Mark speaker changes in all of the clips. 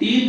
Speaker 1: 3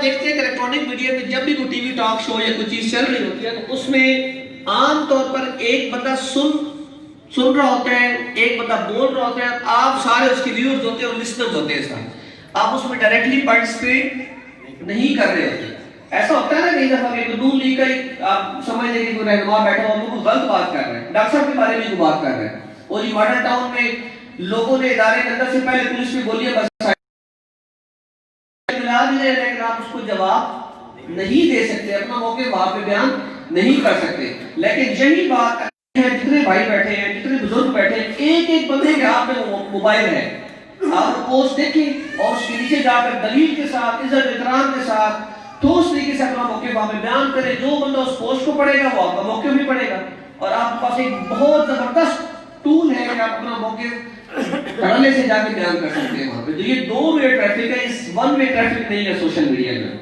Speaker 1: آپ دیکھتے ہیں کہ الیکٹرانک میڈیا میں جب بھی کوئی ٹی وی ٹاک شو یا کوئی چیز چل رہی ہوتی ہے تو اس میں عام طور پر ایک بندہ سن رہا ہوتا ہے، ایک بندہ بول رہا ہوتا ہے، آپ سارے اس کے ویورز ہوتے ہیں اور لسنرز ہوتے ہیں سارے، آپ اس میں ڈائریکٹلی پارٹیسپیٹ نہیں کر رہے ہوتے. ایسا ہوتا ہے نا کئی دفعہ کہ نون لیگ کا آپ سمجھ لیں کہ کوئی رہنما بیٹھا ہوا وہ غلط بات کر رہا ہے، ڈاکٹر صاحب کے بارے میں کوئی بات کر رہا ہے، اور یہ ماڈل ٹاؤن میں لوگوں نے ادارے کے اندر سے پہلے پولیس میں بولی ہے بس ملا بھی رہے، لیکن آپ اس کو جواب نہیں دے سکتے، اپنا موقع وہاں پہ بیان نہیں کر سکتے. لیکن یہی بات ہے، جتنے بھائی بیٹھے ہیں، جتنے بزرگ بیٹھے ہیں، ایک ایک بندے کے ہاتھ میں موبائل ہے، آپ پوسٹ دیکھیں اور اس کے نیچے جا کر دلیل کے ساتھ، عزت احترام کے ساتھ ٹھوس طریقے سے اپنا موقع وہاں پہ بیان کریں. جو بندہ اس پوسٹ کو پڑھے گا وہ آپ کا موقع بھی پڑھے گا، اور آپ کے پاس ایک بہت زبردست ٹول ہے کہ آپ اپنا موقع دھڑلے سے جا کے بیان کر سکتے ہیں وہاں پہ. تو یہ 2 وے ٹریفک ہے، اس 1 وے ٹریفک نہیں ہے سوشل میڈیا میں.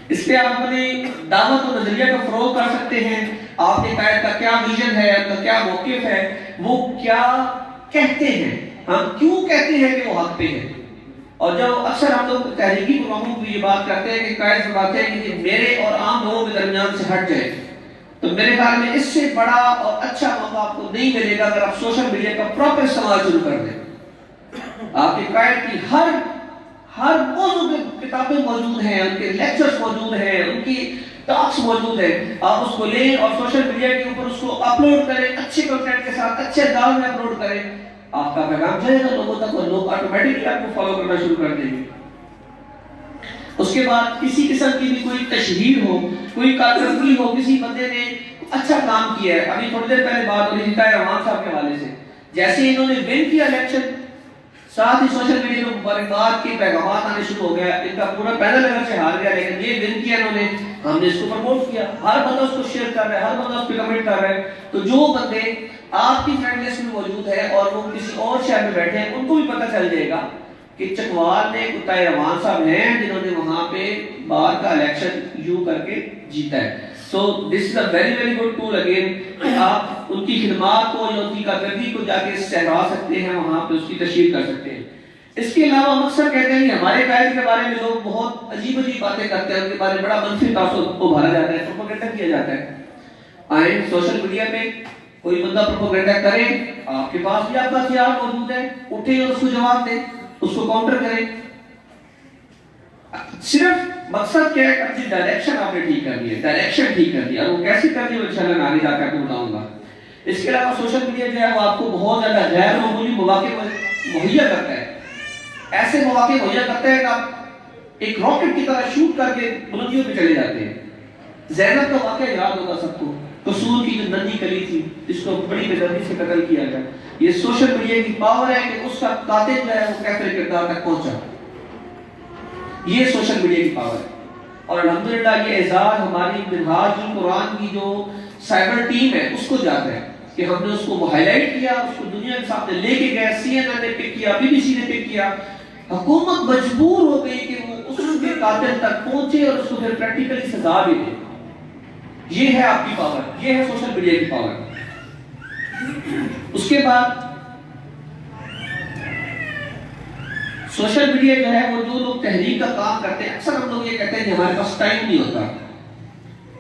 Speaker 1: اس پہ آپ اپنی دعوت و نظریہ کا فروغ کر سکتے ہیں. آپ کے قائد کا کیا ویژن ہے، آپ کا کیا موقف ہے، وہ کیا کہتے ہیں، ہم کیوں کہتے ہیں کہ وہ حق پہ ہے. اور جب اکثر ہم لوگ تحریکی پروگراموں میں یہ بات کرتے ہیں کہ قائد فرماتے ہیں کہ میرے اور عام لوگوں کے درمیان سے ہٹ جائے، تو میرے خیال میں اس سے بڑا اور اچھا موقع آپ کو نہیں ملے گا اگر آپ سوشل میڈیا کا پراپر استعمال شروع کر دیں. آپ کے قائد کی ہر موضوع پہ کتابیں موجود ہیں، ان کے لیکچرز موجود ہیں، ان کی ٹاکس موجود ہیں. آپ اس کو لیں اور سوشل میڈیا کے اوپر اس کو اپلوڈ کریں، اچھے کنٹینٹ کے ساتھ اچھے انداز میں اپلوڈ کریں. آپ کا پیغام جائے گا لوگوں تک اور لوگ آٹومیٹکلی آپ کو فالو کرنا شروع کر دیں گے. اس کے بعد کسی قسم کی بھی کوئی تشہیر ہو، کوئی کارکردگی ہو، کسی بندے نے اچھا کام کیا ہے. ابھی تھوڑی دیر پہلے بات ہو رہی تھی طاہر رحمان صاحب کے حوالے سے، جیسے انہوں نے ون کیا الیکشن، ساتھ ہی سوشل میڈیا میں مبارکباد کے پیغامات آنے شروع ہو گیا. ان کا پورا پینل اگر سے ہار گیا، لیکن یہ ون کیا انہوں نے، ہم نے اس کو پروموٹ کیا، ہر بندہ اس کو شیئر کر رہا ہے، ہر بندہ اس پہ کمنٹ کر رہا ہے. تو جو بندے آپ کی فرینڈ لسٹ میں موجود ہے اور وہ کسی اور شہر میں بیٹھے ہیں، ان کو بھی پتہ چل جائے گا کہ چکوال نے طاہر رحمان صاحب ہیں جنہوں نے وہاں پہ بار کا الیکشن یوں کر کے جیتا ہے. So this is a very very good tool again کہ آپ ان کی خدمات کو یا ان کی کارکردگی کو جا کے سہرا سکتے ہیں، وہاں پہ اس کی تشہیر کر سکتے ہیں. اس کے علاوہ ہم اکثر کہتے ہیں کہ ہمارے قائد کے بارے میں لوگ بہت عجیب باتیں کرتے ہیں، ان کے بارے میں بڑا منفی تاثر ابھارا جاتا ہے، پروپیگنڈا کیا جاتا ہے. آئیں سوشل میڈیا پہ کوئی بندہ پروپیگنڈا کرے، آپ کے پاس بھی آپ کا ہتھیار موجود ہے، اٹھیں اور اس کو جواب دیں، اس کو کاؤنٹر کریں. صرف مقصد کیا ہے کہ ڈائریکشن آپ نے ٹھیک کر دی ہے، ڈائریکشن ٹھیک کر دیا، اور وہ کیسے کر دی وہ انشاءاللہ میں آگے جا کر آپ کو بتاؤں گا. اس کے علاوہ سوشل میڈیا جو ہے وہ آپ کو بہت زیادہ غیر معمولی مواقع مہیا کرتا ہے. ایسے مواقع مہیا کرتا ہے کہ آپ ایک راکٹ کی طرح شوٹ کر کے بلندیوں پہ چلے جاتے ہیں. زینب کا واقعہ یاد ہوگا سب کو، قصور کی جو ننھی کلی تھی جس کو بڑی بے دردی سے قتل کیا گیا. یہ سوشل میڈیا کی پاور ہے کہ اس کا قاتل جو ہے وہ کیفر کردار تک پہنچا. یہ سوشل میڈیا کی پاور ہے. اور الحمدللہ یہ اعزاز ہماری منہاج القرآن کی جو سائبر ٹیم ہے اس کو جاتا ہے کہ ہم نے اس کو ہائی لائٹ کیا، اس کو دنیا کے سامنے لے کے گئے، سی این این نے پک کیا، بی بی سی نے پک کیا. حکومت مجبور ہو گئی کہ وہ اس کے قاتل تک پہنچے اور اس کو پھر پریکٹیکلی سزا بھی دے. یہ ہے آپ کی پاور، یہ ہے سوشل میڈیا کی پاور. اس کے بعد سوشل میڈیا جو ہے وہ جو لوگ تحریک کا کام کرتے ہیں، اکثر ہم لوگ یہ کہتے ہیں کہ ہمارے پاس ٹائم نہیں ہوتا.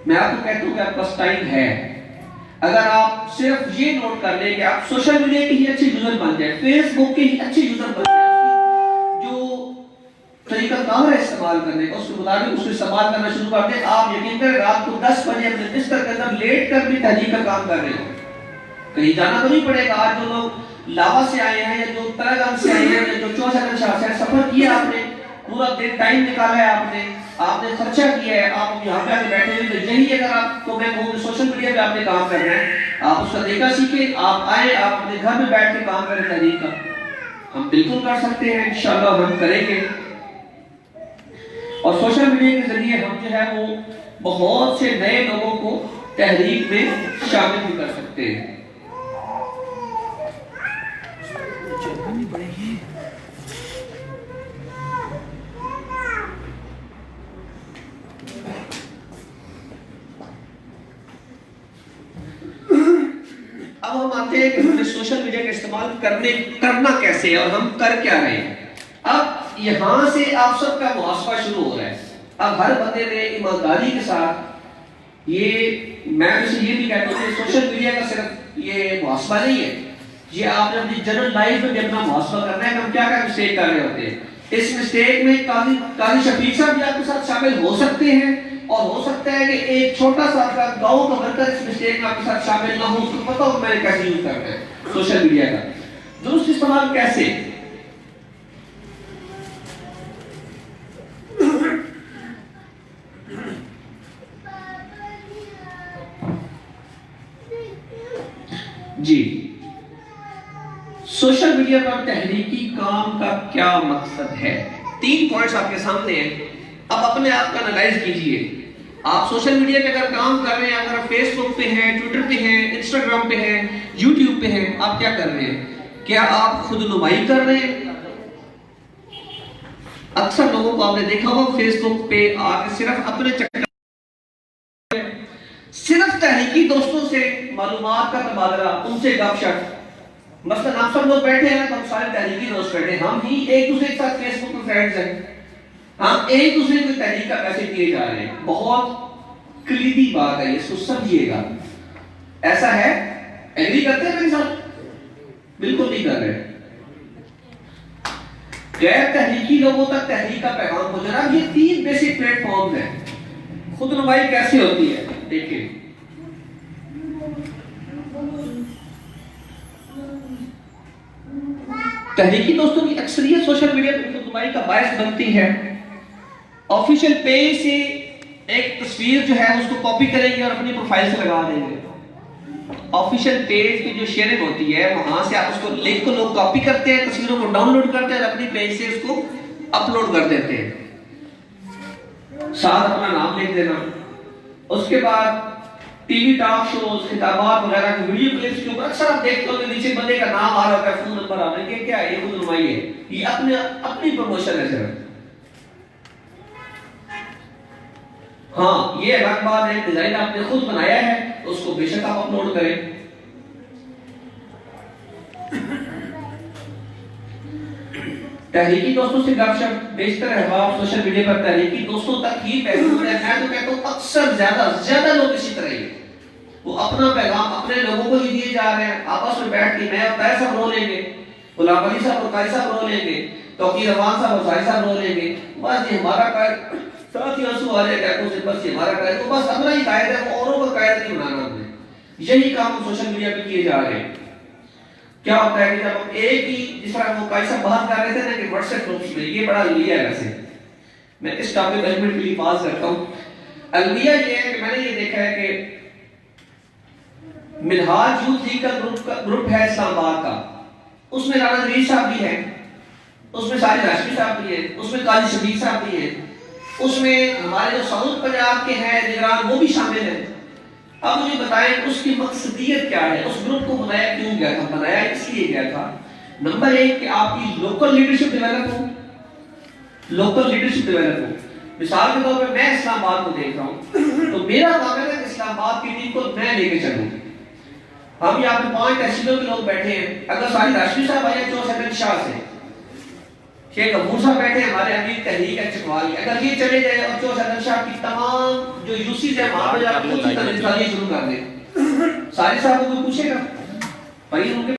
Speaker 1: میں آپ کو کہتا ہوں کہ آپ کے پاس ٹائم ہے. اگر آپ صرف یہ نوٹ کر لیں کہ آپ سوشل میڈیا کے ہی اچھے یوزر بن جائیں، فیس بک کے ہی اچھے یوزر بن جائیں، جو طریقہ کار ہے استعمال کرنے کا اس کے مطابق اس کو استعمال کرنا شروع کر دیں، آپ یقین کریں رات کو 10 بجے اپنے بستر کے اندر لیٹ کر بھی تحریک کا کام کر رہے ہو. کہیں جانا تو نہیں پڑے گا. آج جو لوگ لاوا سے آئے ہیں یا جو تراگام سے آئے ہیں یا جو چوسا شاہ سے سفر کیا، آپ نے پورا دن ٹائم نکالا ہے، آپ نے خرچہ کیا ہے، آپ یہاں پہ آ کے بیٹھے ہوئے. تو یہی اگر آپ کو میں کہوں کہ سوشل میڈیا پہ آپ نے کام کرنا ہے، آپ اس کا طریقہ سیکھیں، آپ آئیں، آپ اپنے گھر میں بیٹھ کے کام کریں تحریک کا. ہم بالکل کر سکتے ہیں، انشاءاللہ ہم کریں گے. اور سوشل میڈیا کے ذریعے ہم جو ہے وہ بہت سے نئے لوگوں کو تحریک میں شامل بھی کر سکتے ہیں. اب ہم آتے ہیں کہ ہمیں سوشل میڈیا کا استعمال کرنا کیسے ہے اور ہم کر کیا رہے ہیں. اب یہاں سے آپ سب کا محاسبہ شروع ہو رہا ہے. اب ہر بندے نے ایمانداری کے ساتھ یہ میں اسے یہ بھی کہتا ہوں کہ سوشل میڈیا کا صرف یہ محاسبہ نہیں ہے, یہ آپ نے اپنی جنرل لائف میں بھی اپنا محاسبہ کرنا ہے کہ ہم کیا کیا مسٹیک کر رہے ہوتے ہیں. اس مسٹیک میں قاضی شفیق صاحب بھی آپ کے ساتھ شامل ہو سکتے ہیں, اور ہو سکتا ہے کہ ایک چھوٹا سا گاؤں کا ورکر اس مسٹیک میں آپ کے ساتھ شامل نہ ہو, اس کو پتہ ہو میں نے کیسے یوز کرنا ہے سوشل میڈیا کا درست استعمال کیسے. جی, سوشل میڈیا پر تحریکی کام کا کیا مقصد ہے؟ 3 پوائنٹس آپ کے سامنے ہیں. اب اپنے آپ کا انالائز کیجئے. آپ سوشل میڈیا پہ اگر کام کر رہے ہیں, اگر آپ فیس بک پہ ہیں, ٹویٹر پہ ہیں, انسٹاگرام پہ ہیں, یوٹیوب پہ ہیں, آپ کیا کر رہے ہیں؟ کیا آپ خود نمائی کر رہے ہیں؟ اکثر لوگوں کو آپ نے دیکھا ہوگا فیس بک پہ آ کے صرف اپنے چکر, صرف تحریکی دوستوں سے معلومات کا تبادلہ, ان سے گپ شپ. مثلا آپ سب لوگ بیٹھے ہیں, ہم سارے تحریکی دوست بیٹھے ہیں, ہم ہی ایک دوسرے کے ساتھ فیس بک پر فرینڈز ہیں, ہم ایک دوسرے کو تحریک کا پیسے کیے جا رہے ہیں. بہت کلیدی بات ہے, اس کو سمجھیے گا. ایسا ہے؟ ایگری کرتے ہیں میرے ساتھ؟ بالکل نہیں کر رہے. غیر تحریکی لوگوں تک تحریک کا پیغام پہنچانا. یہ 3 بیسک پلیٹ فارمز ہیں. خود نمائی کیسے ہوتی ہے دیکھیں. تحریکی دوستوں کی اکثریت سوشل میڈیا پر خود نمائی کا باعث بنتی ہے. آفیشیل پیج سے ایک تصویر جو ہے اس کو کاپی کریں گے اور اپنی پروفائل سے لگا دیں گے. آفیشیل پیج کی جو شیئرنگ ہوتی ہے وہاں سے آپ اس کو لنک کو لوگ کاپی کرتے ہیں, تصویروں کو ڈاؤن لوڈ کرتے ہیں اور اپنی پیج سے اس کو اپلوڈ کر دیتے ہیں, ساتھ اپنا نام لکھ دینا. اس کے بعد ٹی وی ٹاک شوز, خطابات وغیرہ کی ویڈیو کلپس کے اوپر اکثر آپ دیکھتے ہو کہ نیچے بندے کا نام آ رہا ہوتا ہے, فون نمبر آ رہا ہے. یہ کیا ہے؟ یہ خود نمائی ہے. یہ اپنی پروموشن ہے صرف. ہاں, یہ الگ بات ہے, ڈیزائن آپ نے خود بنایا ہے تو اس کو بے شک آپ اپلوڈ کریں. تحریکی دوستوں سے گپ شپ, بیشتر احباب سوشل میڈیا پر تحریکی دوستوں تک ہی محدود ہے. میں تو کہتا ہوں اکثر زیادہ لوگ اسی طرح ہی, وہ اپنا پیغام اپنے لوگوں کو ہی دیے جا رہے ہیں. آپس میں بیٹھ کے میں اور طاہر صاحب رو لیں گے, غلام علی صاحب اور قاری صاحب رو لیں گے, توقیر رحمان صاحب اور ظاہر صاحب رو لیں گے. بس یہ ہمارا قائد, ساتھ ہی آنسو آ رہے ٹیپوں سے, بس یہ ہمارا قائد, وہ بس اپنا ہی قائد ہے, وہ اوروں کا قائد نہیں بنانا ہم نے. یہی کام سوشل میڈیا پہ کیے جا رہے ہیں. کیا ہوتا ہے کہ جب ہم ایک ہی, جس طرح وہ قاری صاحب بات کر رہے تھے نا کہ واٹس ایپ گروپس میں, یہ بڑا المیہ ہے. ویسے میں اس ٹاپک مینجمنٹ کے لیے پاس کرتا ہوں. المیہ یہ ہے کہ میں نے یہ دیکھا ہے کہ منہاج یوتھ لیگ کا گروپ ہے اسلام آباد کا, اس میں رانا نویر صاحب بھی ہیں, اس میں ساجد ہاشمی صاحب بھی ہیں, اس میں قاضی شفیق صاحب بھی ہیں, اس میں ہمارے جو ساؤتھ پنجاب کے ہیں نگران وہ بھی شامل ہیں. اب مجھے بتائیں اس کی مقصدیت کیا ہے؟ اس گروپ کو بنایا کیوں گیا تھا؟ بنایا اس لیے گیا تھا نمبر 1 کہ آپ کی لوکل لیڈرشپ ڈیولپ ہو. لوکل لیڈرشپ ڈیولپ ہو. مثال کے طور پہ میں اسلام آباد کو دیکھ رہا ہوں تو میرا کام ہے کہ اسلام آباد کی ٹیم کو میں لے کے چلوں. ہم یہاں پہ 5 تحصیلوں کے لوگ بیٹھے ہیں. اگر ساجد ہاشمی صاحب آئے ہیں 64 شاہ سے, شیخ غفور صاحب بیٹھے ہیں ہمارے امیر تحریک ہے چکوال, اگر یہ چلے جائے اور 64 شاہ کی تمام جو یوسیز ہیں وہاں پہ جا کے شروع کر دیں, سارے صاحب کو کوئی پوچھے گا؟ بھائی ان کے